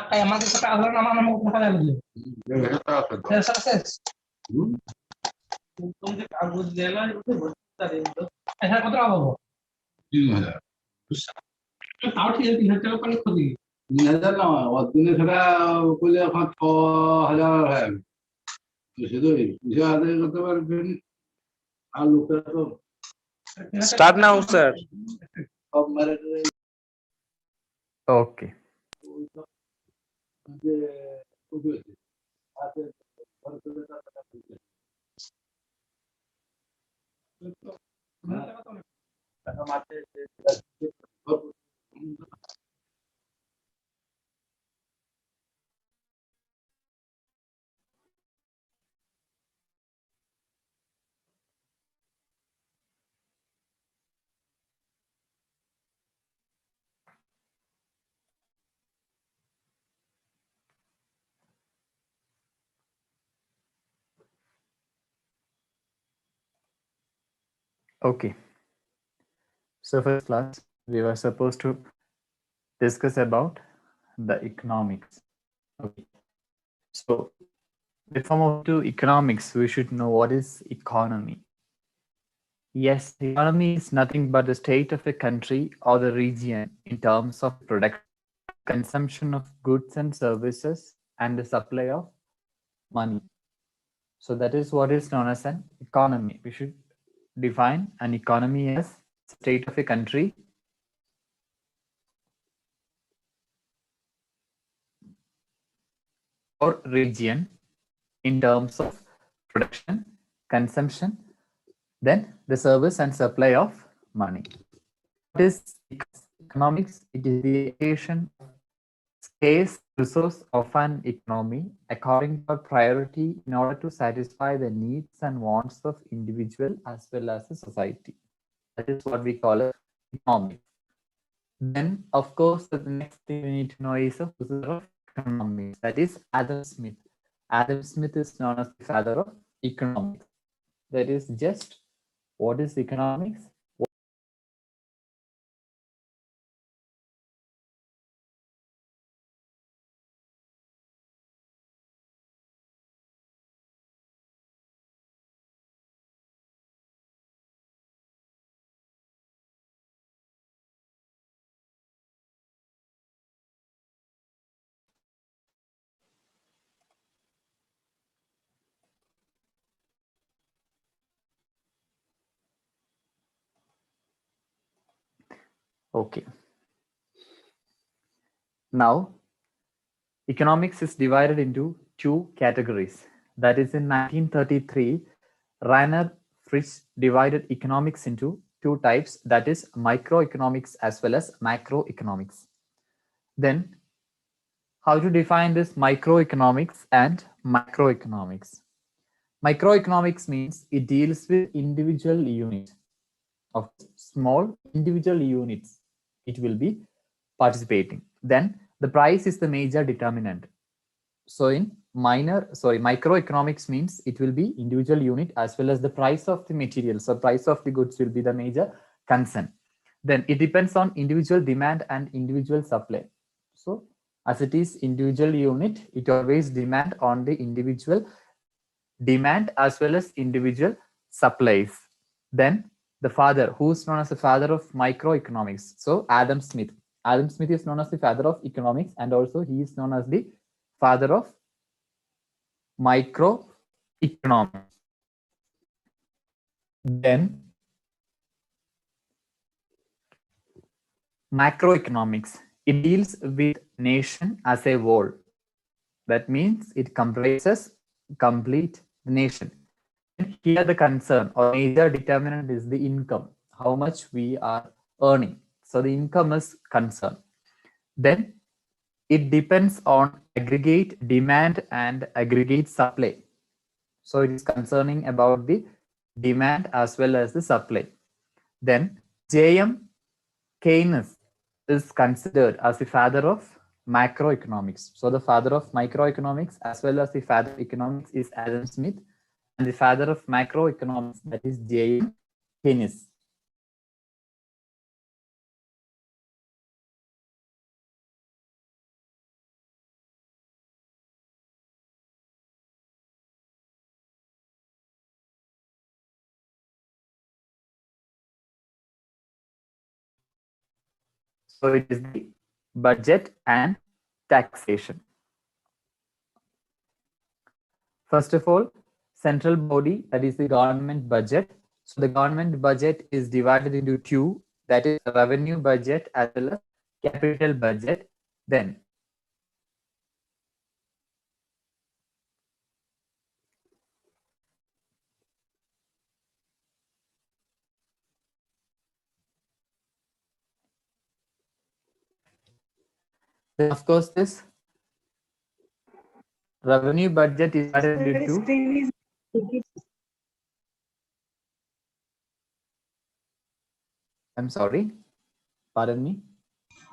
kayak mati sampai akhir nama mau kemana lagi? Sukses. Untung kita agus jalan itu tadi itu. Saya kontrol apa bu? Iya. Tahu sih yang tinggal paling kodi. Nada no, waktu ini sudah kuliah 6,000 है Start now, sir. Okay. Okay. So first class, we were supposed to discuss about the economics. Okay. So before moving to economics, we should know what is economy. Yes, the economy is nothing but the state of a country or the region in terms of production, consumption of goods and services, and the supply of money. So that is what is known as an economy. We should define an economy as state of a country or region in terms of production, consumption, then the service and supply of money. What is economics? It is the allocation of scarce resource of an economy according to priority in order to satisfy the needs and wants of individual as well as the society. That is what we call it economics. Then, of course, the next thing we need to know is the father of economics. That is Adam Smith. Adam Smith is known as the father of economics. That is just what is economics? Okay. Now, economics is divided into two categories. That is, in 1933, Rainer Fritsch divided economics into two types, that is microeconomics as well as macroeconomics. Then, how to define this microeconomics and macroeconomics? Microeconomics means it deals with individual units of small individual units. It will be participating. Then the price is the major determinant. So in microeconomics means it will be individual unit as well as the price of the material. So price of the goods will be the major concern. Then it depends on individual demand and individual supply. So as it is individual unit, it always demand on the individual demand as well as individual supplies. Then the father, who's known as the father of microeconomics. So Adam Smith. Adam Smith is known as the father of economics, and also he is known as the father of microeconomics. Then macroeconomics. It deals with nation as a whole. That means it comprises complete nation. And here the concern or major determinant is the income, how much we are earning. So the income is concern. Then it depends on aggregate demand and aggregate supply. So it is concerning about the demand as well as the supply. Then J.M. Keynes is considered as the father of macroeconomics. So the father of microeconomics as well as the father of economics is Adam Smith. and the father of macroeconomics, that is J.M. Keynes. So it is the budget and taxation. First of all, central body, that is the government budget. So the government budget is divided into two, that is revenue budget as well as capital budget. Then of course this revenue budget is divided into two. I'm sorry, pardon me.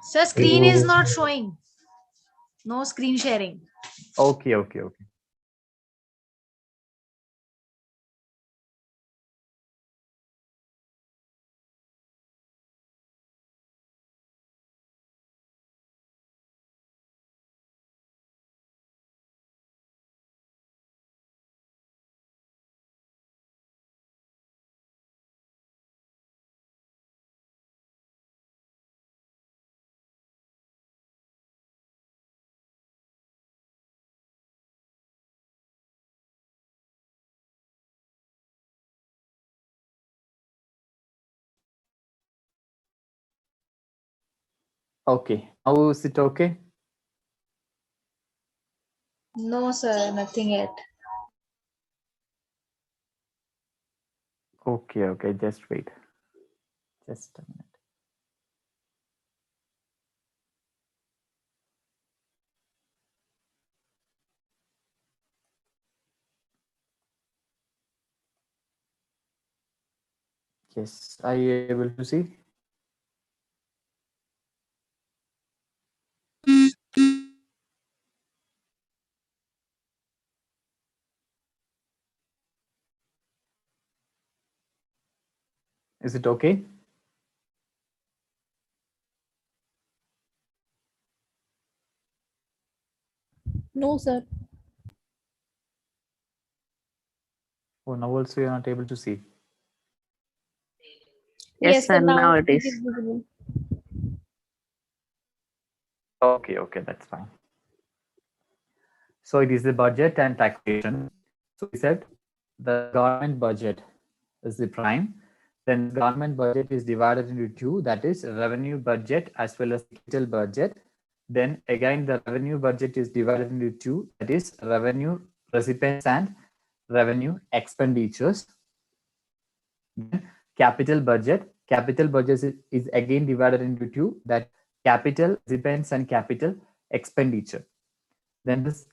Sir, screen is not showing. No screen sharing. Okay. Okay, now is it okay? No, sir, nothing yet. Okay, just wait. Just a minute. Yes, are you able to see? Is it okay? No, sir. Oh, now also you're not able to see. Yes, sir. Now it it is. is visible. Okay, that's fine. So it is the budget and taxation. So we said the government budget is the prime. Then government budget is divided into two, that is revenue budget as well as capital budget. Then again the revenue budget is divided into two, that is revenue recipients and revenue expenditures. Then capital budget is again divided into two, that capital recipients and capital expenditure. Then this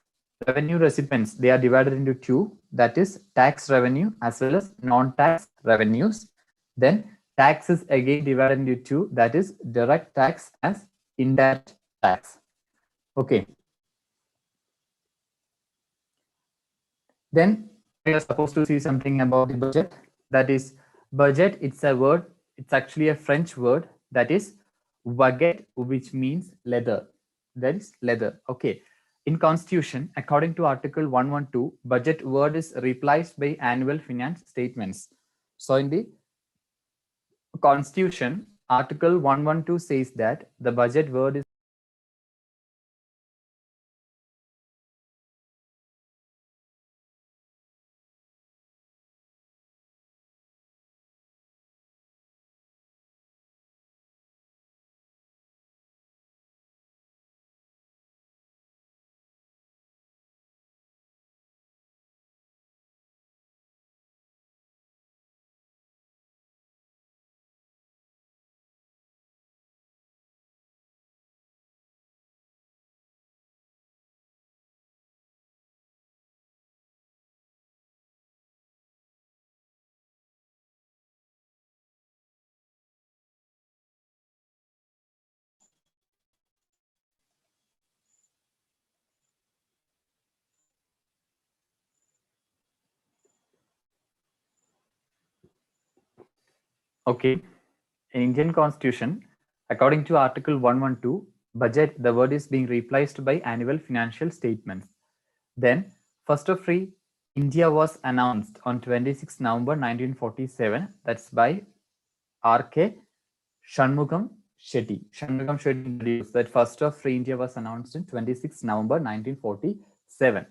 revenue recipients, they are divided into two, that is tax revenue as well as non-tax revenues. Then tax is again divided into two, that is direct tax as indirect tax. Okay. Then we are supposed to see something about the budget. That is budget, it's a word, it's actually a French word, that is baguette, which means leather. That is leather. Okay. In Constitution, according to Article 112, budget word is replaced by annual finance statements. So in the Constitution, Article 112 says that the budget word is Okay. In Indian Constitution, according to Article 112, budget, the word is being replaced by annual financial statements. Then, first of all, India was announced on 26 November 1947. That's by R.K. Shanmugam Shetty. Shanmugam Shetty introduced that first of Free India was announced in 26 November 1947.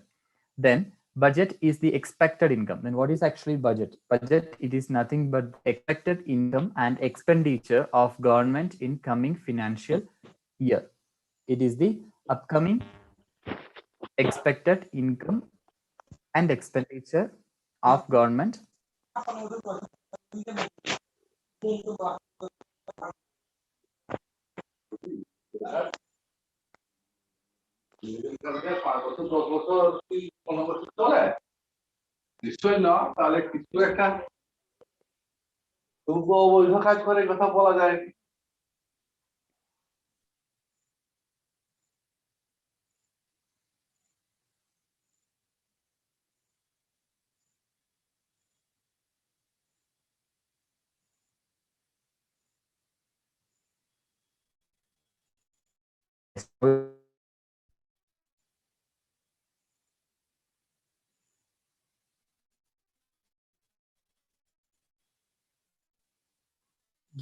Then budget is the expected income. Then what is actually budget? Budget, it is nothing but expected income and expenditure of government in coming financial year. It is the upcoming expected income and expenditure of government. নিশ্চয় না, তাহলে কিছু একটা অবৈধ কাজ করে কথা বলা যায়।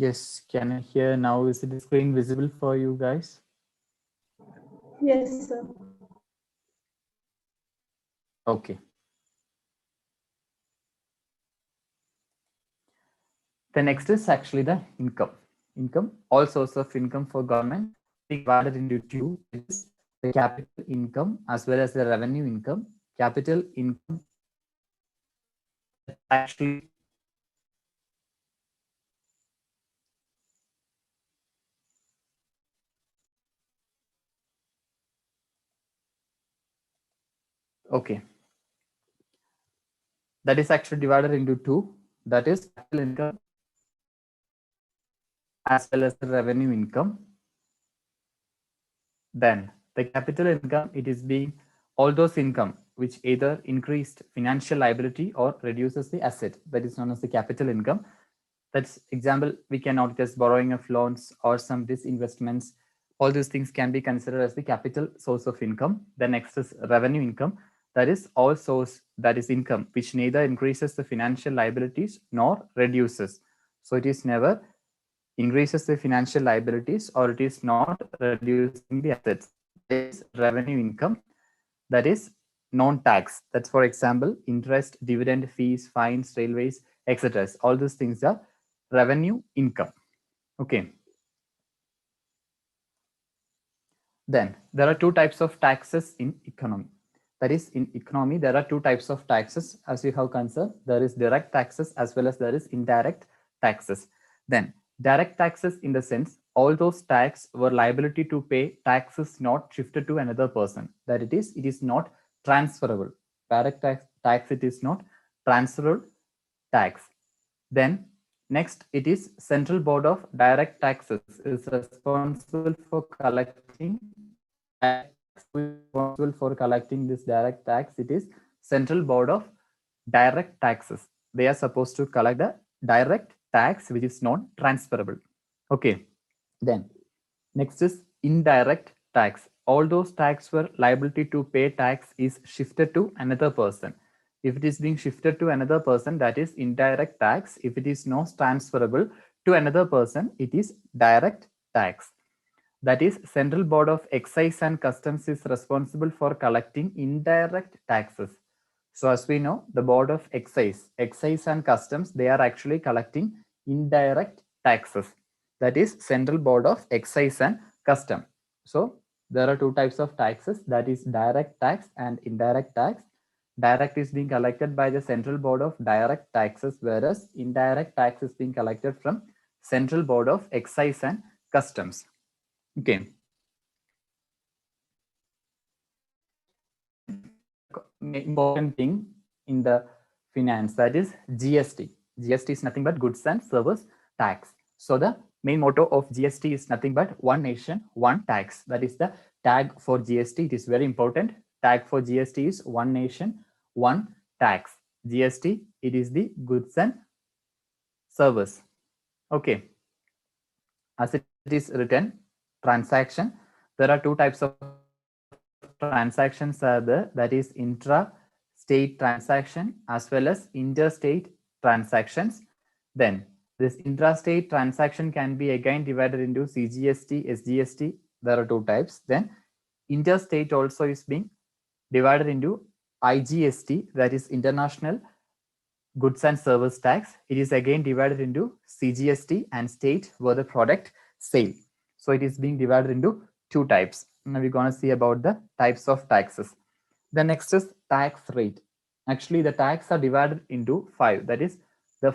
Yes, can I hear now? Is the screen visible for you guys? Yes, sir. Okay. The next is actually the income. Income, all sources of income for government divided into two. It is the capital income as well as the revenue income. Capital income actually okay. That is actually divided into two. That is capital income as well as the revenue income. Then the capital income, it is being all those income which either increased financial liability or reduces the asset, that is known as the capital income. That's example, we can note as borrowing of loans or some disinvestments. All these things can be considered as the capital source of income. The next is revenue income. That is all source, that is income which neither increases the financial liabilities nor reduces. So it is never increases the financial liabilities or it is not reducing the assets. This revenue income, that is non-tax. That's for example, interest, dividend, fees, fines, railways, etc. All these things are revenue income. Okay. Then there are two types of taxes in economy. That is, in economy, there are two types of taxes as we have concerned. There is direct taxes as well as there is indirect taxes. Then direct taxes in the sense, all those tax were liability to pay taxes not shifted to another person. That it is not transferable. Direct tax, it is not transferable tax. Then next, it is Central Board of Direct Taxes is responsible for collecting this direct tax. It is Central Board of Direct Taxes. They are supposed to collect the direct tax which is non-transferable. Okay. Then next is indirect tax. All those tax were liability to pay tax is shifted to another person. If it is being shifted to another person, that is indirect tax. If it is not transferable to another person, it is direct tax. That is, Central Board of Excise and Customs is responsible for collecting indirect taxes. So as we know, the Board of Excise and Customs, they are actually collecting indirect taxes. That is Central Board of Excise and Customs. So there are two types of taxes, that is direct tax and indirect tax. Direct is being collected by the Central Board of Direct Taxes, whereas indirect tax is being collected from Central Board of Excise and Customs. Okay. Important thing in the finance, that is GST. GST is nothing but goods and service tax. So the main motto of GST is nothing but one nation, one tax. That is the tag for GST. It is very important. Tag for GST is one nation, one tax. GST, it is the goods and service. Okay. As it is written, transaction. There are two types of transactions are there, that is intra-state transaction as well as interstate transactions. Then this intrastate transaction can be again divided into CGST, SGST. There are two types. Then interstate also is being divided into IGST, that is international goods and service tax. It is again divided into CGST and state where the product sale. So it is being divided into two types. Now we're going to see about the types of taxes. The next is tax rate. Actually, the tax are divided into 5. That is,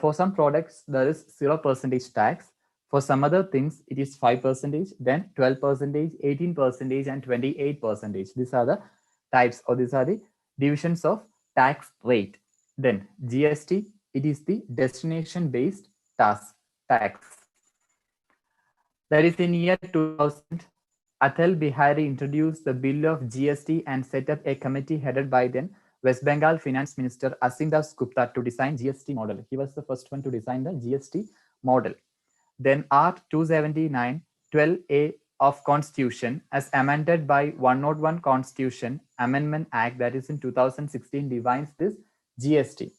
for some products, there is 0% tax. For some other things, it is 5%, then 12%, 18%, and 28%. These are the types, or these are the divisions of tax rate. Then GST, it is the destination-based tax. That is, in year 2000, Atal Bihari introduced the bill of GST and set up a committee headed by then West Bengal Finance Minister Asim Das Gupta to design GST model. He was the first one to design the GST model. Then Art 279 12A of Constitution as amended by 101 Constitution Amendment Act, that is in 2016, defines this GST.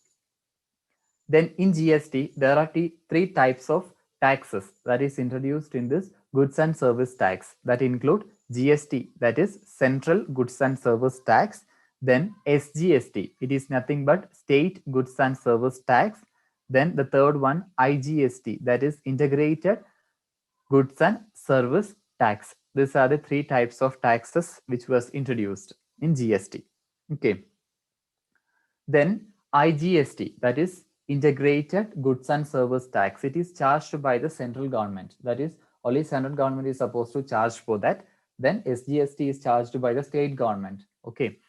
Then in GST, there are three types of taxes that is introduced in this goods and service tax, that include GST, that is Central Goods and Service Tax. Then SGST, it is nothing but State Goods and Service Tax. Then the third one, IGST, that is Integrated Goods and Service Tax. These are the three types of taxes which was introduced in GST. Okay. Then IGST, that is Integrated Goods and Service Tax. It is charged by the central government. That is, only central government is supposed to charge for that. Then SGST is charged by the state government. Okay.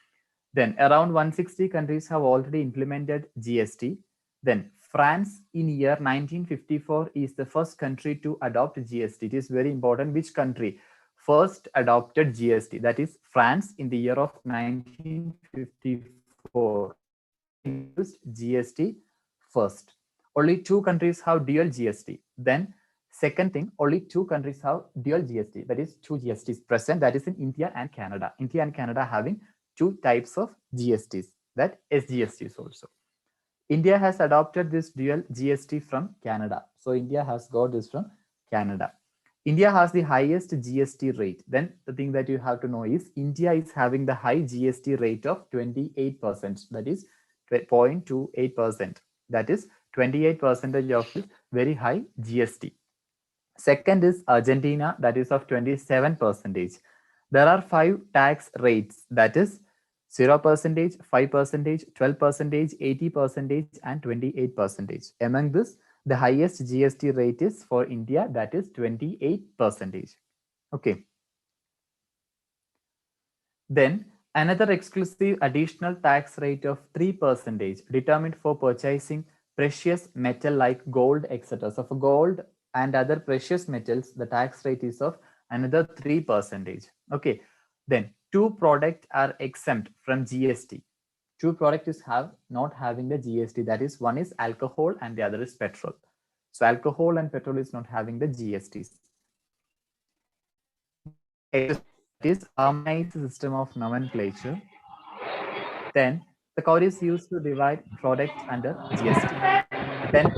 Then around 160 countries have already implemented GST. Then France in year 1954 is the first country to adopt GST. It is very important which country first adopted GST. That is France in the year of 1954 used GST first. Only 2 countries have dual GST. Then second thing, only 2 countries have dual GST. That is 2 GSTs present. That is in India and Canada. India and Canada having 2 types of GSTs, that SGSTs also. India has adopted this dual GST from Canada. So India has got this from Canada. India has the highest GST rate. Then the thing that you have to know is India is having the high GST rate of 28%. That is 0.28%. That is 28% of this very high GST. Second is Argentina, that is of 27%. There are 5 tax rates, that is 0%, 5%, 12%, 80%, and 28%. Among this, the highest GST rate is for India, that is 28%. Okay. Then another exclusive additional tax rate of 3% determined for purchasing precious metal like gold, etc. So for gold and other precious metals, the tax rate is of another 3%. Okay. Then 2 products are exempt from GST. 2 products not having the GST. That is, one is alcohol and the other is petrol. So alcohol and petrol is not having the GSTs. It is harmonized system of nomenclature. Then the code is used to divide products under GST. Then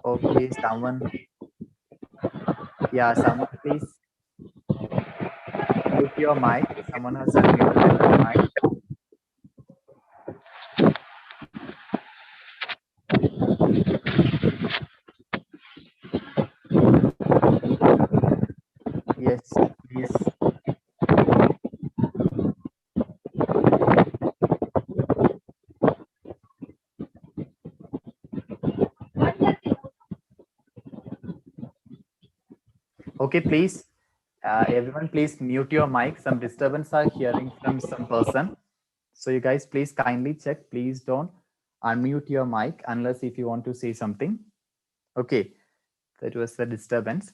okay, someone please mute your mic. Someone has unmuted the mic. Yes, please. Okay, please. Everyone, please mute your mic. Some disturbance are hearing from some person. So you guys, please kindly check. Please don't unmute your mic unless if you want to say something. Okay, that was the disturbance.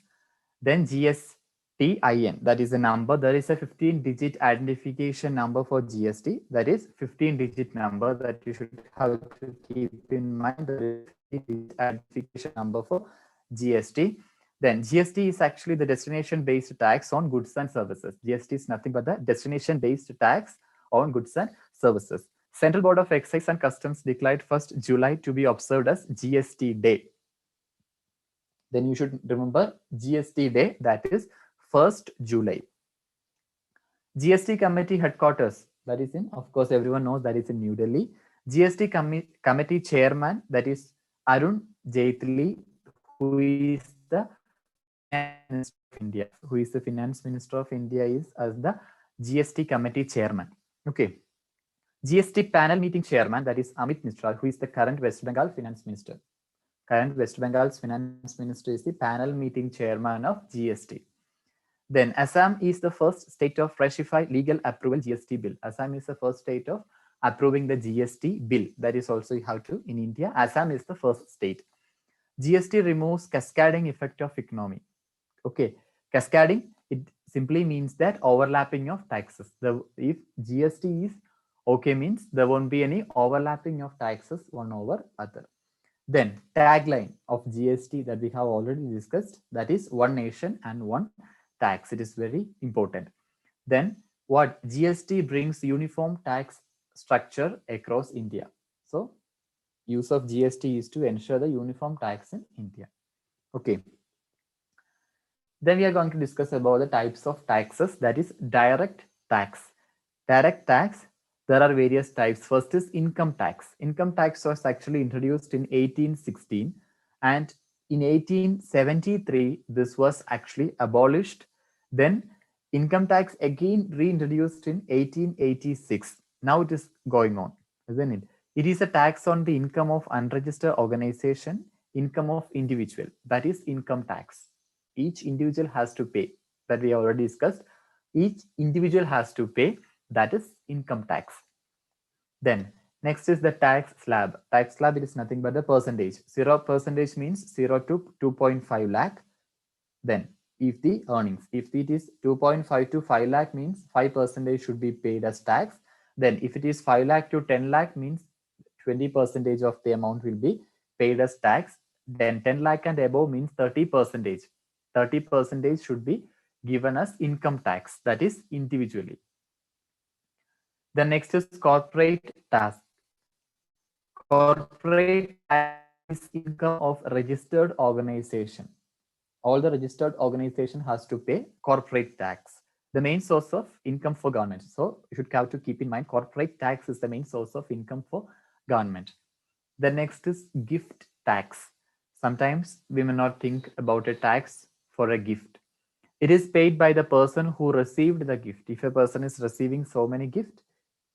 Then GST TIN, that is a number. There is a 15-digit identification number for GST. That is 15-digit number that you should have to keep in mind. There is a 15-digit identification number for GST. Then GST is actually the destination-based tax on goods and services. GST is nothing but the destination-based tax on goods and services. Central Board of Excise and Customs declared 1st July to be observed as GST Day. Then you should remember GST Day, that is 1st July. GST Committee headquarters, that is in, of course, everyone knows that is in New Delhi. GST Committee Chairman, that is Arun Jaitley, who is the Finance Minister of India. Who is the Finance Minister of India is as the GST Committee Chairman. Okay. GST Panel Meeting Chairman, that is Amit Mishra, who is the current West Bengal Finance Minister. Current West Bengal's Finance Minister is the Panel Meeting Chairman of GST. Then Assam is the first state of ratify legal approval GST bill. Assam is the first state of approving the GST bill. That is also how to in India. Assam is the first state. GST removes cascading effect of economy. Okay, cascading, it simply means that overlapping of taxes. If GST is okay, means there won't be any overlapping of taxes one over other. Then tagline of GST that we have already discussed, that is one nation and one tax. It is very important. Then what GST brings uniform tax structure across India. So use of GST is to ensure the uniform tax in India. Okay. Then we are going to discuss about the types of taxes, that is direct tax. Direct tax, there are various types. First is income tax. Income tax was actually introduced in 1816, and in 1873 this was actually abolished. Then income tax again reintroduced in 1886. Now it is going on, isn't it? It is a tax on the income of unregistered organization, income of individual, that is income tax. Each individual has to pay, that we already discussed. Each individual has to pay, that is income tax. Then next is the tax slab. Tax slab, it is nothing but the percentage. 0% means 0 to 2.5 lakh. Then if the earnings, if it is 2.5 to 5 lakh means 5% should be paid as tax. Then if it is 5 lakh to 10 lakh means 20% of the amount will be paid as tax. Then 10 lakh and above means 30%. 30% should be given as income tax, that is individually. The next is corporate tax. Corporate tax is income of registered organization. All the registered organization has to pay corporate tax, the main source of income for government. So you should have to keep in mind corporate tax is the main source of income for government. The next is gift tax. Sometimes we may not think about a tax for a gift. It is paid by the person who received the gift. If a person is receiving so many gifts,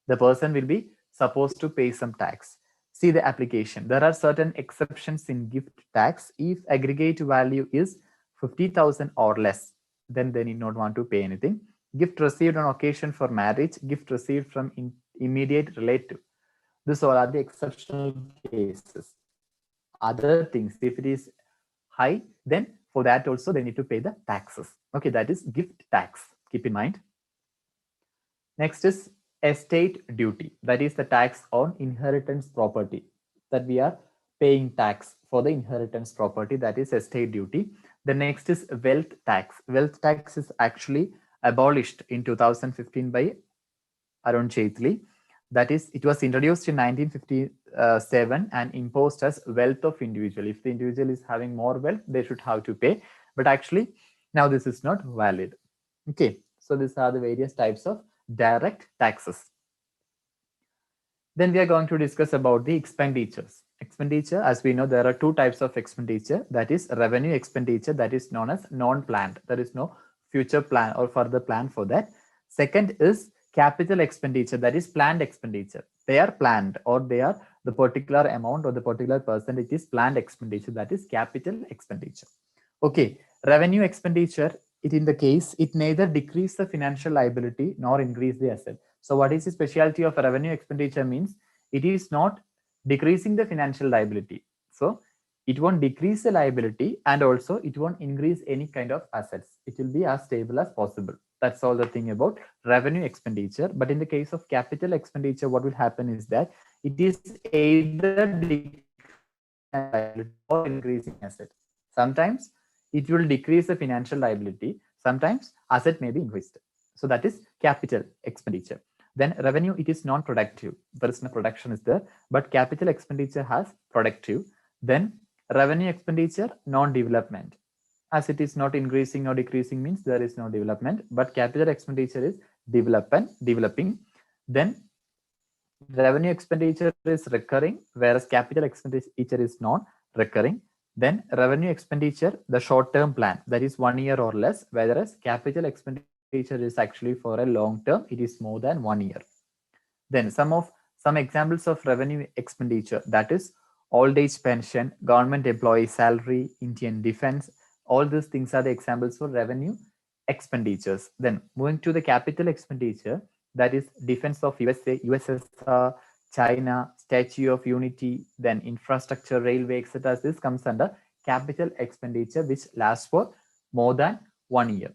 the person will be supposed to pay some tax. See the application. There are certain exceptions in gift tax. If aggregate value is 50,000 or less, then they need not want to pay anything. Gift received on occasion for marriage, gift received from immediate relative. These all are the exceptional cases. Other things, if it is high, then for that also they need to pay the taxes. Okay, that is gift tax. Keep in mind. Next is estate duty. That is the tax on inheritance property, that we are paying tax for the inheritance property, that is estate duty. The next is wealth tax. Wealth tax is actually abolished in 2015 by Arun Jaitley. That is, it was introduced in 1957 and imposed as wealth of individual. If the individual is having more wealth, they should have to pay. But actually, now this is not valid. Okay, so these are the various types of direct taxes. Then we are going to discuss about the expenditures. Expenditure, as we know, there are two types of expenditure. That is revenue expenditure, that is known as non-planned. There is no future plan or further plan for that. Second is capital expenditure, that is planned expenditure. They are planned, or they are the particular amount or the particular percentage is planned expenditure, that is capital expenditure. Okay, revenue expenditure, it in the case, it neither decrease the financial liability nor increase the asset. So what is the specialty of a revenue expenditure means? It is not decreasing the financial liability. So it won't decrease the liability and also it won't increase any kind of assets. It will be as stable as possible. That's all the thing about revenue expenditure. But in the case of capital expenditure, what will happen is that it is either or increasing asset. Sometimes it will decrease the financial liability. Sometimes asset may be increased. So that is capital expenditure. Then revenue, it is non-productive. There is no production is there, but capital expenditure has productive. Then revenue expenditure, non-development. As it is not increasing or decreasing means there is no development, but capital expenditure is developing. Then revenue expenditure is recurring, whereas capital expenditure is non-recurring. Then revenue expenditure, the short-term plan, that is 1 year or less, whereas capital expenditure is actually for a long term, it is more than 1 year. Then some examples of revenue expenditure, that is old age pension, government employee salary, Indian defense, all these things are the examples for revenue expenditures. Then moving to the capital expenditure, that is defense of USA, USSR, China, Statue of Unity, then infrastructure, railway, etc. This comes under capital expenditure, which lasts for more than 1 year.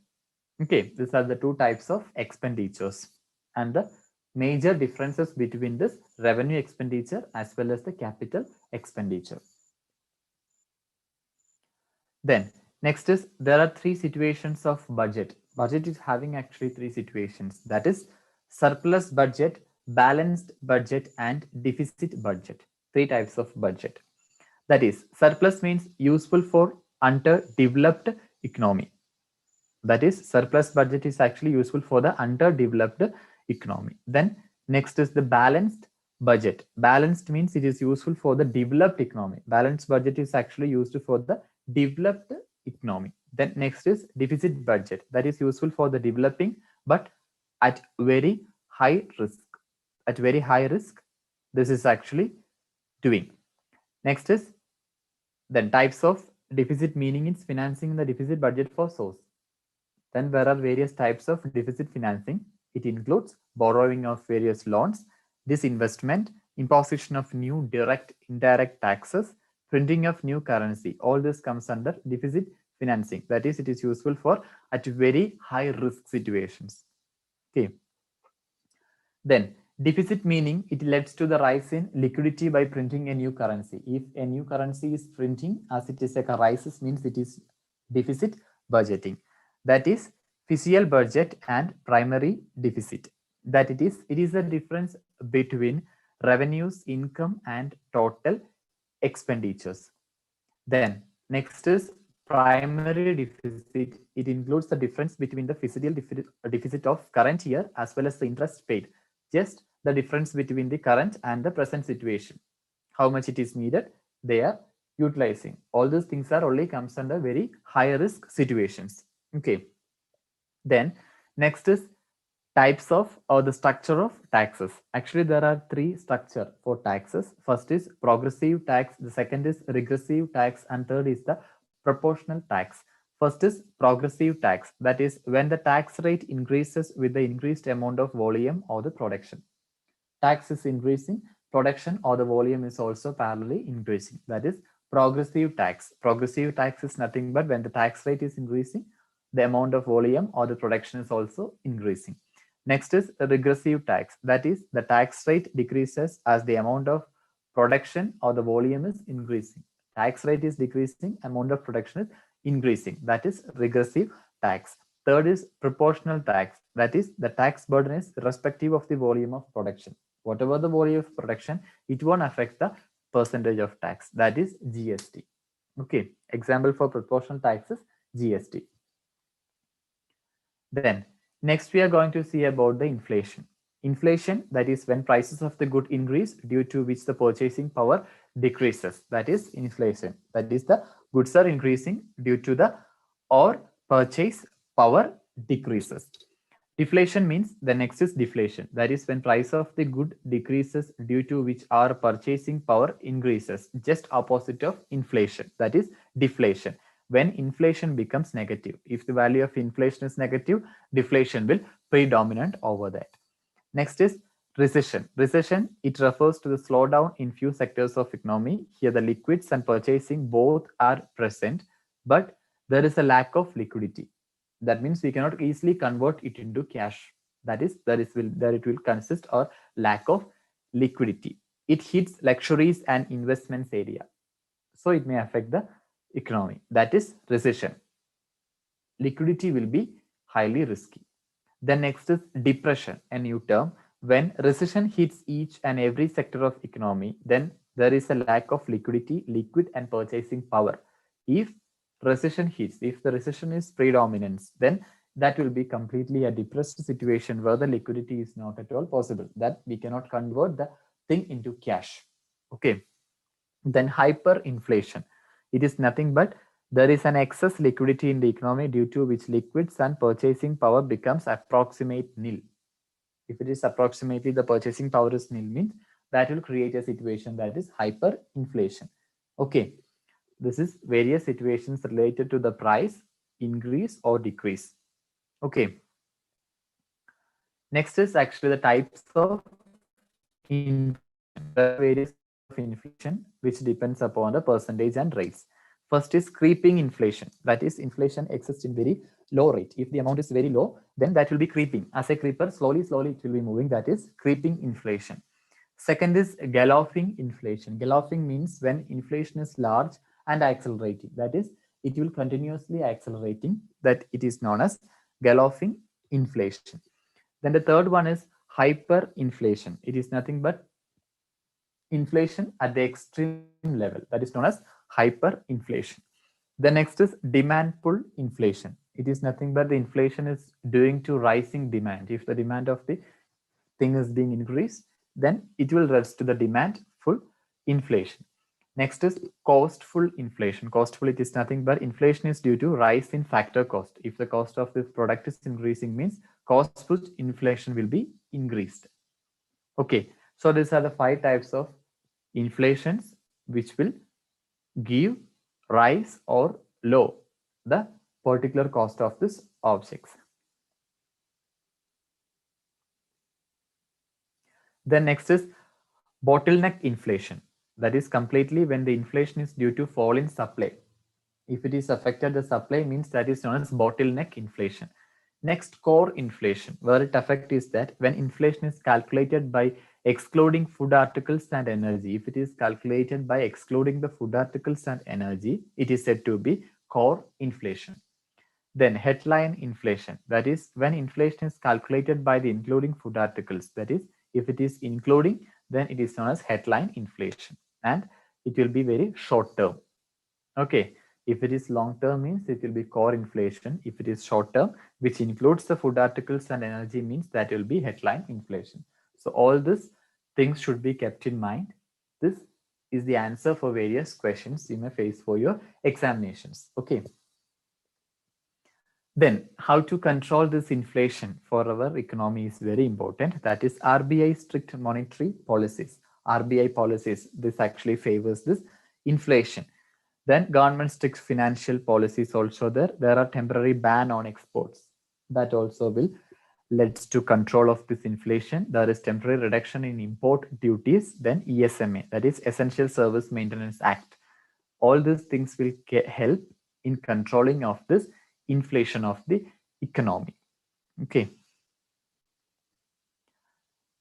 Okay, these are the two types of expenditures and the major differences between this revenue expenditure as well as the capital expenditure. Then next is there are 3 situations of budget. Budget is having actually 3 situations, that is surplus budget, balanced budget and deficit budget. 3 types of budget. That is surplus means useful for underdeveloped economy. That is surplus budget is actually useful for the underdeveloped economy. Then next is the balanced budget. Balanced means it is useful for the developed economy. Balanced budget is actually used for the developed economy. Then next is deficit budget, that is useful for the developing but at very high risk. At very high risk, this is actually doing. Next is then types of deficit, meaning it's financing the deficit budget for source. Then there are various types of deficit financing. It includes borrowing of various loans, disinvestment, imposition of new direct, indirect taxes, printing of new currency. All this comes under deficit financing. That is, it is useful for at very high risk situations. Okay. Then deficit, meaning it leads to the rise in liquidity by printing a new currency. If a new currency is printing, as it is like a rises, means it is deficit budgeting. That is fiscal budget and primary deficit. That it is the difference between revenues, income and total expenditures. Then next is primary deficit. It includes the difference between the fiscal deficit of current year as well as the interest paid. Just the difference between the current and the present situation. How much it is needed, they are utilizing. All these things are only comes under very high risk situations. Okay. Then next is types of or the structure of taxes. Actually, there are 3 structure for taxes. First is progressive tax, the second is regressive tax, and third is the proportional tax. First is progressive tax. That is when the tax rate increases with the increased amount of volume or the production. Tax is increasing, production or the volume is also parallelly increasing. That is progressive tax. Progressive tax is nothing but when the tax rate is increasing, the amount of volume or the production is also increasing. Next is regressive tax. That is the tax rate decreases as the amount of production or the volume is increasing. Tax rate is decreasing, amount of production is increasing. That is regressive tax. Third is proportional tax. That is the tax burden is irrespective of the volume of production. Whatever the volume of production, it won't affect the percentage of tax. That is GST. Okay. Example for proportional tax is GST. Then next we are going to see about the inflation. Inflation, that is when prices of the good increase due to which the purchasing power decreases. That is inflation. That is the goods are increasing due to the or purchase power decreases. Deflation means the next is deflation. That is when price of the good decreases due to which our purchasing power increases. Just opposite of inflation. That is deflation. When inflation becomes negative. If the value of inflation is negative, deflation will predominate over that. Next is recession. Recession, it refers to the slowdown in few sectors of economy. Here the liquids and purchasing both are present, but there is a lack of liquidity. That means we cannot easily convert it into cash. That is, there it will consist or lack of liquidity. It hits luxuries and investments area. So it may affect the economy. That is recession. Liquidity will be highly risky. Then next is depression, a new term. When recession hits each and every sector of economy, then there is a lack of liquidity, liquid and purchasing power. If recession hits, if the recession is predominant, then that will be completely a depressed situation where the liquidity is not at all possible. That we cannot convert the thing into cash. Okay. Then hyperinflation. It is nothing but there is an excess liquidity in the economy due to which liquids and purchasing power becomes approximate nil. If it is approximately the purchasing power is nil, means that will create a situation that is hyperinflation. Okay, this is various situations related to the price increase or decrease. Okay. Next is actually the types of inflation. There are various of inflation which depends upon the percentage and rates. First is creeping inflation. That is, inflation exists in very low rate. If the amount is very low, then that will be creeping. As a creeper, slowly it will be moving. That is creeping inflation. Second is galloping inflation. Galloping means when inflation is large and accelerating. That is, it will continuously accelerating. That it is known as galloping inflation. Then the third one is hyperinflation. It is nothing but inflation at the extreme level. That is known as hyperinflation. The next is demand pull inflation. It is nothing but the inflation is due to rising demand. If the demand of the thing is being increased, then it will rise to the demand full inflation. Next is costful inflation. Costful, it is nothing but inflation is due to rise in factor cost. If the cost of this product is increasing, means cost push inflation will be increased. Okay, so these are the 5 types of inflations which will give rise or low the particular cost of this objects. Then next is bottleneck inflation. That is completely when the inflation is due to fall in supply. If it is affected the supply, means that is known as bottleneck inflation. Next, core inflation, where it affect is that when inflation is calculated by excluding food articles and energy. If it is calculated by excluding the food articles and energy, it is said to be core inflation. Then headline inflation, that is when inflation is calculated by the including food articles. That is, if it is including, then it is known as headline inflation, and it will be very short term. Okay, if it is long term, means it will be core inflation. If it is short term, which includes the food articles and energy, means that will be headline inflation. So all these things should be kept in mind. This is the answer for various questions you may face for your examinations. Okay. Then how to control this inflation for our economy is very important. That is RBI strict monetary policies. RBI policies, this actually favors this inflation. Then government strict financial policies also there. There are temporary ban on exports. That also will lead to control of this inflation. There is temporary reduction in import duties. Then ESMA, that is Essential Service Maintenance Act. All these things will help in controlling of this inflation of the economy. Okay.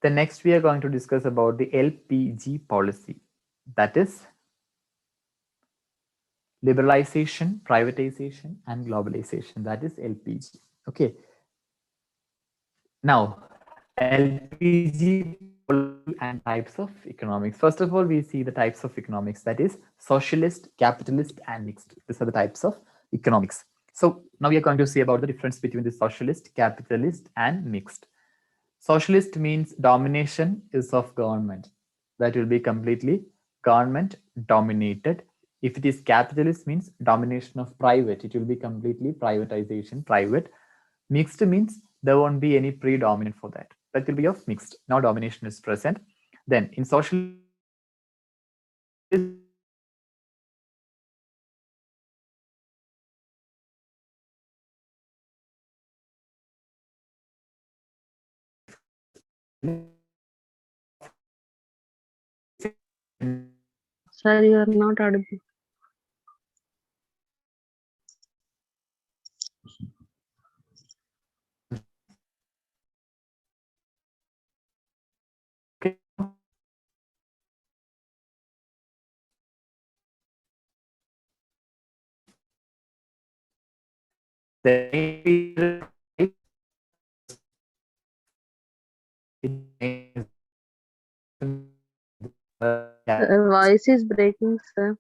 The next we are going to discuss about the LPG policy. That is liberalization, privatization, and globalization. That is LPG. Okay. Now, LPG and types of economics. First of all, we see the types of economics. That is socialist, capitalist, and mixed. These are the types of economics. So now we are going to see about the difference between the socialist, capitalist, and mixed. Socialist means domination is of government. That will be completely government dominated. If it is capitalist, means domination of private. It will be completely privatization, private. Mixed means there won't be any predominant for that. That will be of mixed. Now domination is present. Then in socialist, Sir, you are not audible. The Voice is breaking, sir.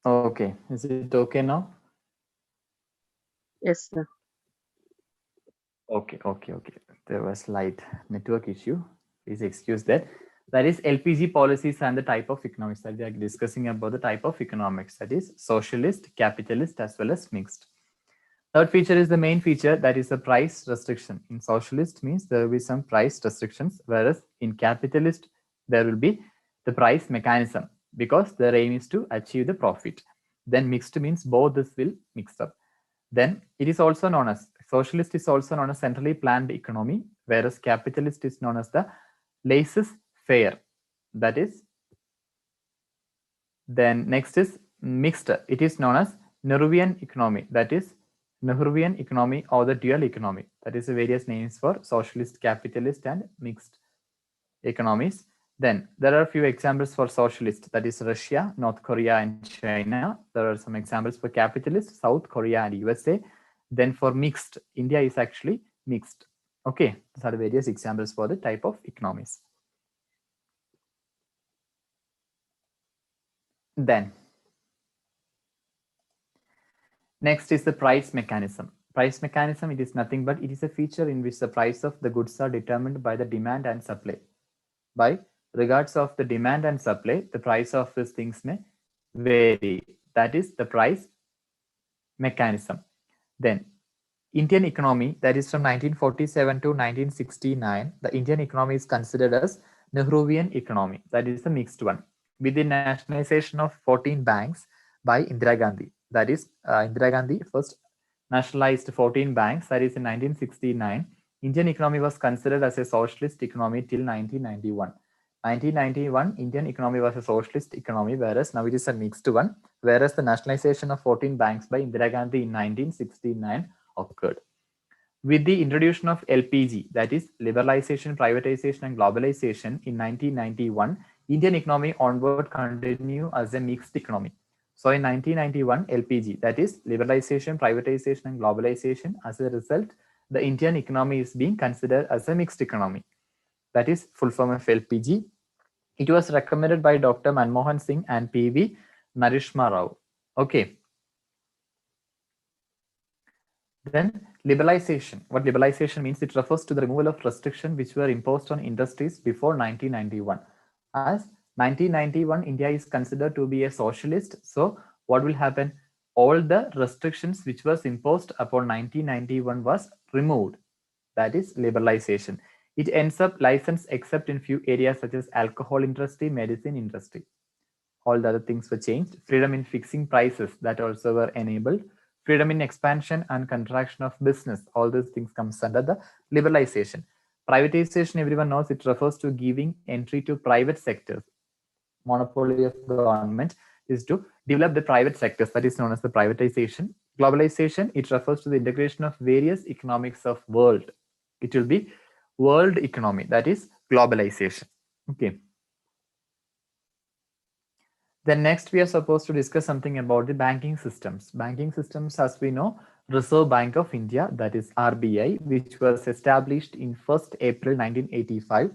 Okay, is it okay now? Yes, sir. Okay. There was slight network issue. Please excuse that. That is LPG policies and the type of economics that we are discussing about the type of economics, that is socialist, capitalist, as well as mixed. Third feature is the main feature, that is the price restriction. In socialist means there will be some price restrictions, whereas in capitalist there will be the price mechanism because their aim is to achieve the profit. Then mixed means both this will mix up. Then it is also known as socialist is also known as centrally planned economy, whereas capitalist is known as the laissez-faire. That is, then next is mixed. It is known as Nehruvian economy. That is Nehruvian economy or the dual economy. That is the various names for socialist, capitalist, and mixed economies. Then there are a few examples for socialist, that is Russia, North Korea, and China. There are some examples for capitalist, South Korea and USA. Then for mixed, India is actually mixed. Okay, these are the various examples for the type of economies. Then next is the price mechanism. Price mechanism, it is nothing but it is a feature in which the price of the goods are determined by the demand and supply. By regards of the demand and supply, the price of these things may vary. That is the price mechanism. Then Indian economy, that is from 1947 to 1969, the Indian economy is considered as Nehruvian economy. That is the mixed one. With the nationalization of 14 banks by Indira Gandhi. That is Indira Gandhi first nationalized 14 banks. That is in 1969. Indian economy was considered as a socialist economy till 1991. 1991, Indian economy was a socialist economy, whereas now it is a mixed one, whereas the nationalization of 14 banks by Indira Gandhi in 1969 occurred. With the introduction of LPG, that is liberalization, privatization, and globalization in 1991, Indian economy onward continue as a mixed economy. So in 1991, LPG, that is liberalization, privatization, and globalization, as a result, the Indian economy is being considered as a mixed economy. That is full form of LPG. It was recommended by Dr. Manmohan Singh and P.V. Narishma Rao. Okay. Then liberalization. What liberalization means, it refers to the removal of restrictions which were imposed on industries before 1991. As 1991, India is considered to be a socialist. So what will happen? All the restrictions which was imposed upon 1991 was removed. That is liberalization. It ends up licensed except in few areas such as alcohol industry, medicine industry. All the other things were changed. Freedom in fixing prices, that also were enabled. Freedom in expansion and contraction of business, all these things comes under the liberalization. Privatization, everyone knows, it refers to giving entry to private sectors. Monopoly of government is to develop the private sectors, that is known as the privatization. Globalization, it refers to the integration of various economics of world. It will be world economy, that is globalization. Okay. Then next we are supposed to discuss something about the banking systems. Banking systems, as we know, Reserve Bank of India, that is RBI, which was established in 1st April 1985.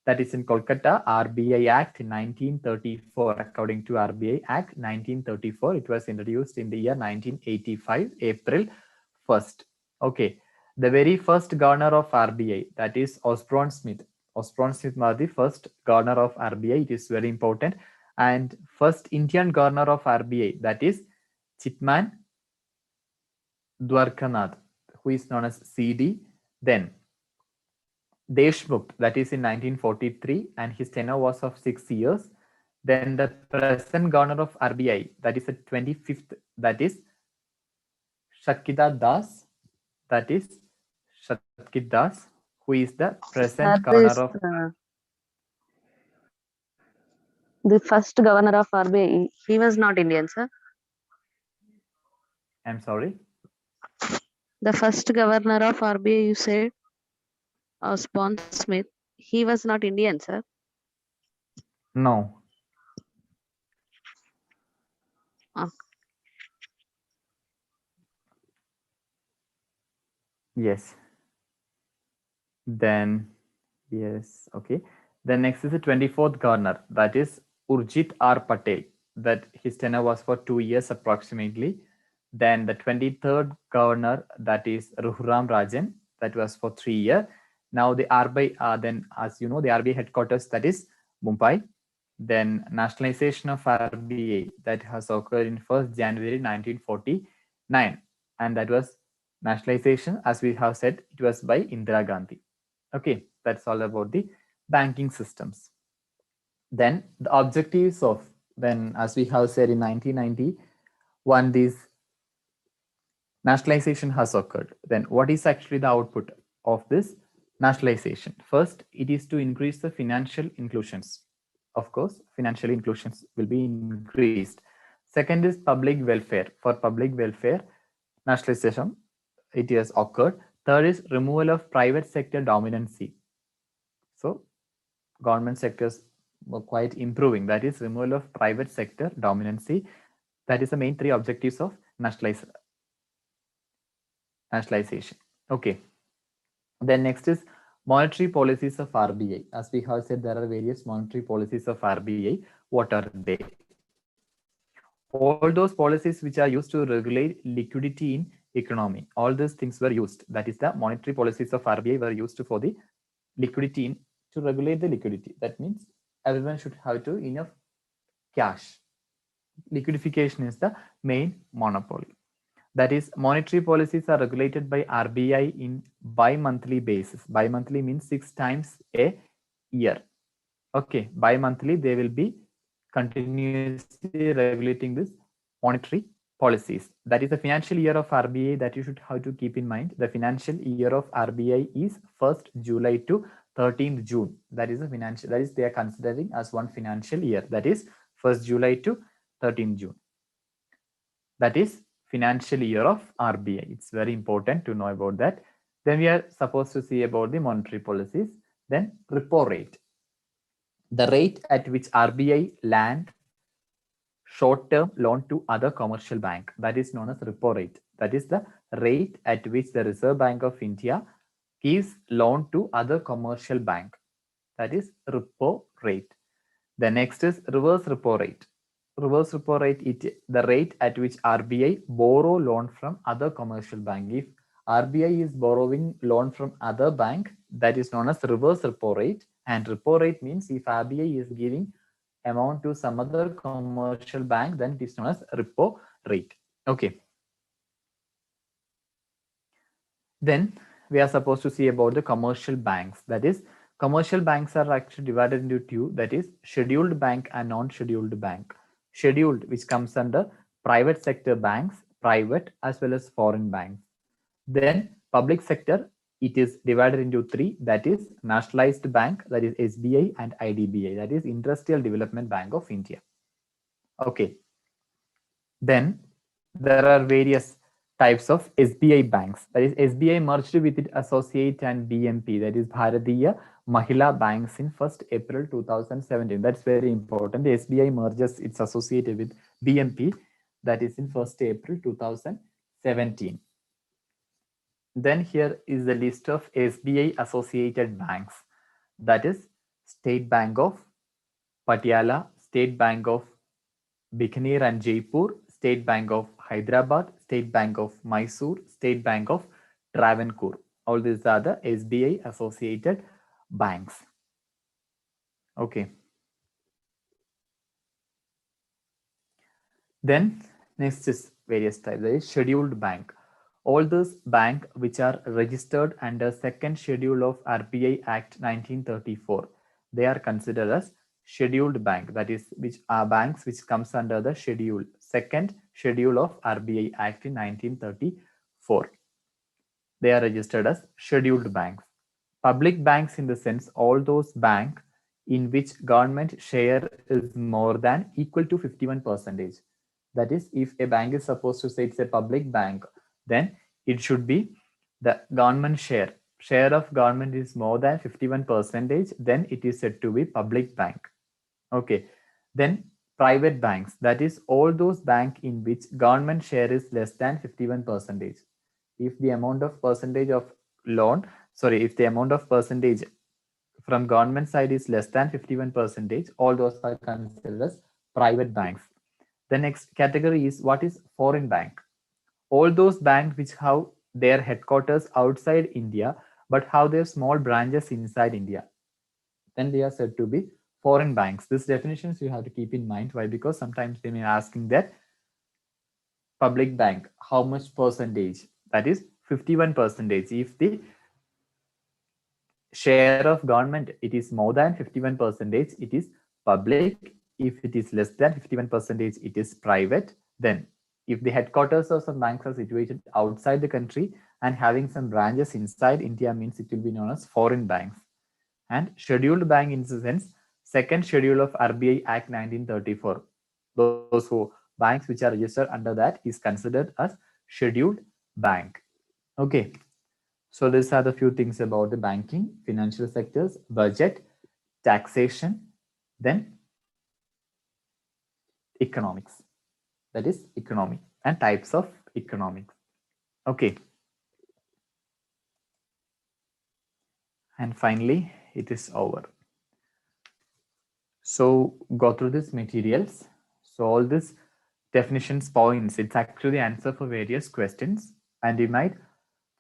That is in Kolkata, RBI Act 1934. According to RBI Act 1934, it was introduced in the year 1985, April 1st. Okay. The very first governor of RBI, that is Osborne Smith. Osborne Smith was the first governor of RBI. It is very important. And first Indian governor of RBI, that is Chitman Dwarkanath, who is known as CD. Then Deshmukh, that is in 1943, and his tenure was of 6 years. Then the present governor of RBI, that is the 25th, that is Shakita Das, that is Shakit Das, who is the present governor This, of. the first governor of RBI, he was not Indian, sir. I'm sorry. The first governor of RBI, you said, Osborne Smith. He was not Indian, sir. No. Ah. Yes. Then, yes, okay. Then next is the 24th governor, that is Urjit R. Patel, that his tenure was for 2 years approximately. Then the 23rd governor, that is Ruhuram Rajan, that was for 3 years. Now the RBI, then as you know, the RBI headquarters, that is Mumbai. Then nationalization of RBI, that has occurred in 1st January 1949. And that was nationalization, as we have said, it was by Indira Gandhi. Okay, that's all about the banking systems. Then the objectives of, then as we have said in 1991, this nationalization has occurred. Then what is actually the output of this nationalization? First, it is to increase the financial inclusions. Of course, financial inclusions will be increased. Second is public welfare. For public welfare, nationalization, it has occurred. Third is removal of private sector dominancy. So government sectors were quite improving. That is removal of private sector dominancy. That is the main 3 objectives of nationalization. Okay. Then next is monetary policies of RBI. As we have said, there are various monetary policies of RBI. What are they? All those policies which are used to regulate liquidity in economy. All these things were used. That is the monetary policies of RBI were used for the liquidity in, to regulate the liquidity. That means everyone should have to enough cash. Liquidification is the main monopoly. That is, monetary policies are regulated by RBI in bi-monthly basis. Bi-monthly means 6 times a year. Okay, bi-monthly they will be continuously regulating this monetary policies. That is the financial year of RBI that you should have to keep in mind. The financial year of RBI is 1st July to 13th June. That is the financial, that is they are considering as one financial year. That is 1st July to 13th June. That is financial year of RBI. It's very important to know about that. Then we are supposed to see about the monetary policies. Then repo rate. The rate at which RBI lend short-term loan to other commercial bank, that is known as repo rate. That is the rate at which the Reserve Bank of India gives loan to other commercial bank. That is repo rate. The next is reverse repo rate. Reverse repo rate is the rate at which RBI borrow loan from other commercial bank. If RBI is borrowing loan from other bank, that is known as reverse repo rate. And repo rate means if RBI is giving amount to some other commercial bank, then it is known as repo rate. Okay. Then we are supposed to see about the commercial banks. That is, commercial banks are actually divided into 2. That is scheduled bank and non-scheduled bank. Scheduled, which comes under private sector banks, private as well as foreign banks. Then public sector, it is divided into 3. That is nationalized bank, that is SBI, and IDBI, that is Industrial Development Bank of India. Okay. Then there are various types of SBI banks. That is SBI merged with its associate and BMP, that is Bharatiya Mahila Banks in 1st April 2017. That's very important. The SBI merges its associated with BMP, that is in 1st April 2017. Then here is the list of SBI associated banks. That is State Bank of Patiala, State Bank of Bikaner and Jaipur, State Bank of Hyderabad, State Bank of Mysore, State Bank of Travancore. All these are the SBI associated banks. Okay. Then next is various types. There is scheduled bank. all those banks which are registered under second schedule of RBI Act 1934, they are considered as scheduled bank. That is, which are banks which comes under the second schedule of RBI Act in 1934. They are registered as scheduled banks. Public banks in the sense all those banks in which government share is more than equal to 51%. That is, if a bank is supposed to say it's a public bank, then it should be the government share of government is more than 51%, then it is said to be public bank. Okay, then private banks, that is all those banks in which government share is less than 51%. If the amount of percentage of loan, if the amount of percentage from government side is less than 51%, all those are considered as private banks. The next category is what is foreign bank. All those banks which have their headquarters outside India but have their small branches inside India, then they are said to be foreign banks. These definitions you have to keep in mind. Why? Because sometimes they may be asking that public bank, how much percentage? That is 51%. If the share of government it is more than 51%, it is public. If it is less than 51%, it is private. Then if the headquarters of some banks are situated outside the country and having some branches inside India, means it will be known as foreign banks. And scheduled bank in the sense second schedule of RBI Act 1934. Those who banks which are registered under that is considered as scheduled bank. Okay. So these are the few things about the banking, financial sectors, budget, taxation, then economics. That is economy and types of economics. Okay. And finally, it is over. So go through these materials. So all these definitions points, it's actually answer for various questions. And you might,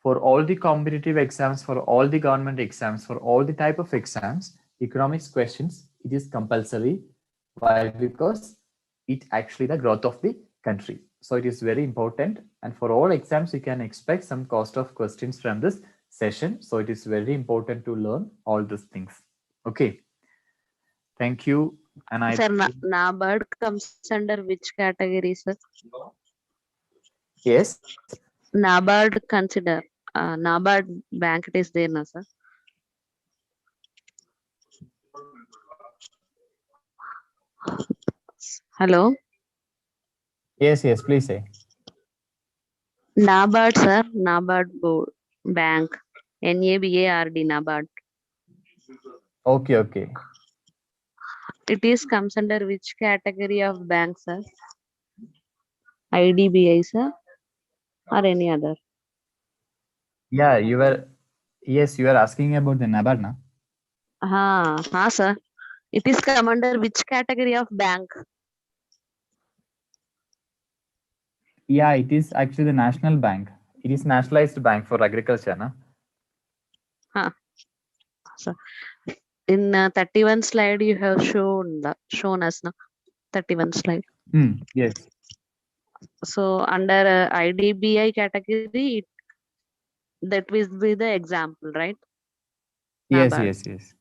for all the competitive exams, for all the government exams, for all the type of exams, economics questions, it is compulsory. Why? Because it actually the growth of the country. So it is very important. And for all exams, you can expect some cost of questions from this session. So it is very important to learn all these things. Okay. Thank you. And I Sir, NABARD comes under which category, sir? Yes. NABARD consider NABARD bank it is there, na, sir? Hello? Yes, please say. NABARD, sir. NABARD board bank. NABARD, NABARD. Okay. It is comes under which category of bank, sir? IDBI, sir? Or any other? Yeah, you are asking about the NABARD, na? Sir. It is come under which category of bank? Yeah, it is actually the national bank. It is nationalized bank for agriculture, na? Sir. In 31 slide you have shown us, na? 31 slide. Yes. So under IDBI category, that will be the example, right? Yes. NABARD.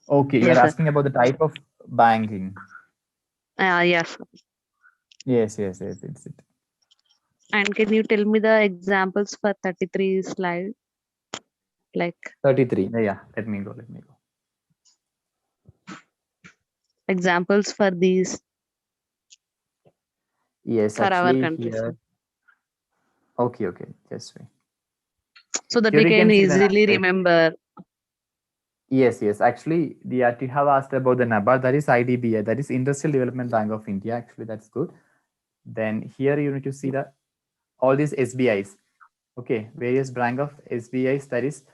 Okay, you Yes, are sir. asking about the type of banking. Yes. Yes, it's it. And can you tell me the examples for 33 slide? Like 33. Yeah, let me go. examples for these Yes, for our actually country, here. sir. Okay, just wait. So that Here we you can see the easily remember. Yes. Actually, you have asked about the NABARD, that is IDBI, that is Industrial Development Bank of India. Actually, that's good. Then here you need to see all these SBIs. Okay, various branch of SBIs, that is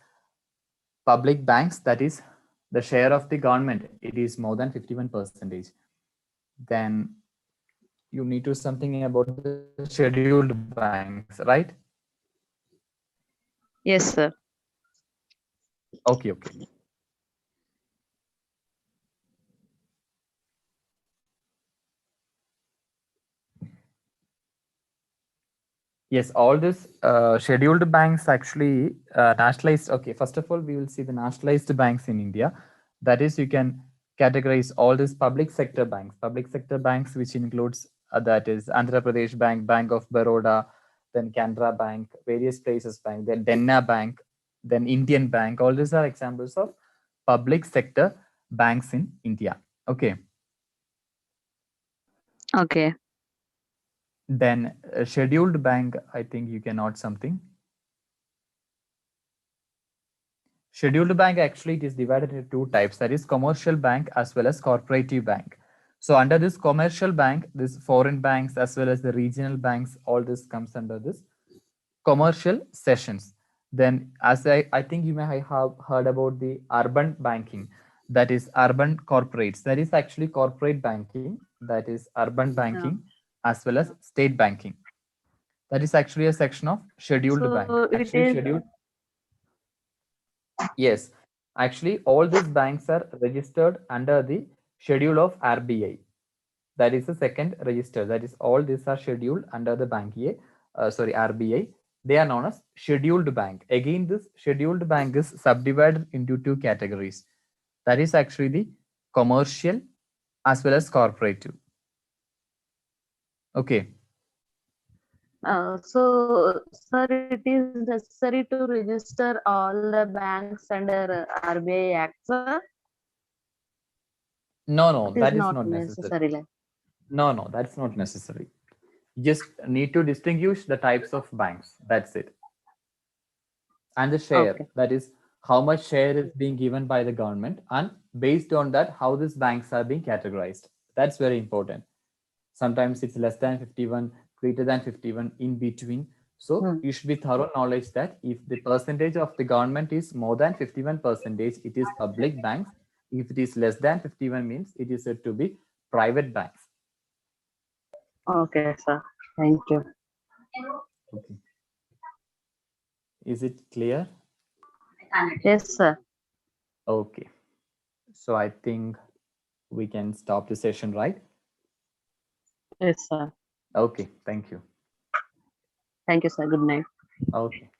public banks, that is the share of the government, it is more than 51%. Then you need to something about the scheduled banks, right? Yes, sir. Okay. Yes, all this scheduled banks actually nationalized. Okay, first of all, we will see the nationalized banks in India. That is, you can categorize all these public sector banks. Public sector banks, which includes that is Andhra Pradesh Bank, Bank of Baroda, then Canara Bank, various places bank, then Denna Bank, then Indian Bank. All these are examples of public sector banks in India. Okay. Okay. Then scheduled bank, I think you can note something. Scheduled bank, actually it is divided into two types, that is commercial bank as well as cooperative bank. So under this commercial bank, this foreign banks as well as the regional banks, all this comes under this commercial sessions. Then as I think you may have heard about the urban banking, that is urban corporates, that is actually corporate banking, that is urban banking as well as state banking. That is actually a section of scheduled bank. So it Actually is scheduled. Yes, actually, all these banks are registered under the schedule of RBI. That is the second register. That is, all these are scheduled under the bank A, RBI. They are known as scheduled bank. Again, this scheduled bank is subdivided into two categories. That is actually the commercial as well as cooperative. Okay. so, sir, it is necessary to register all the banks under RBI Act, sir? No, It is that is not not necessary. necessary. Like. No, that's not necessary. You just need to distinguish the types of banks. That's it. And the share, Okay. that is how much share is being given by the government, and based on that, how these banks are being categorized. That's very important. Sometimes it's less than 51, greater than 51, in between. So you should be thorough knowledge that if the percentage of the government is more than 51%, it is public banks. If it is less than 51, means it is said to be private banks. Okay, sir. Thank you. Okay. Is it clear? Yes, sir. Okay. So I think we can stop the session, right? Yes, sir. Okay. Thank you. Thank you, sir. Good night. Okay.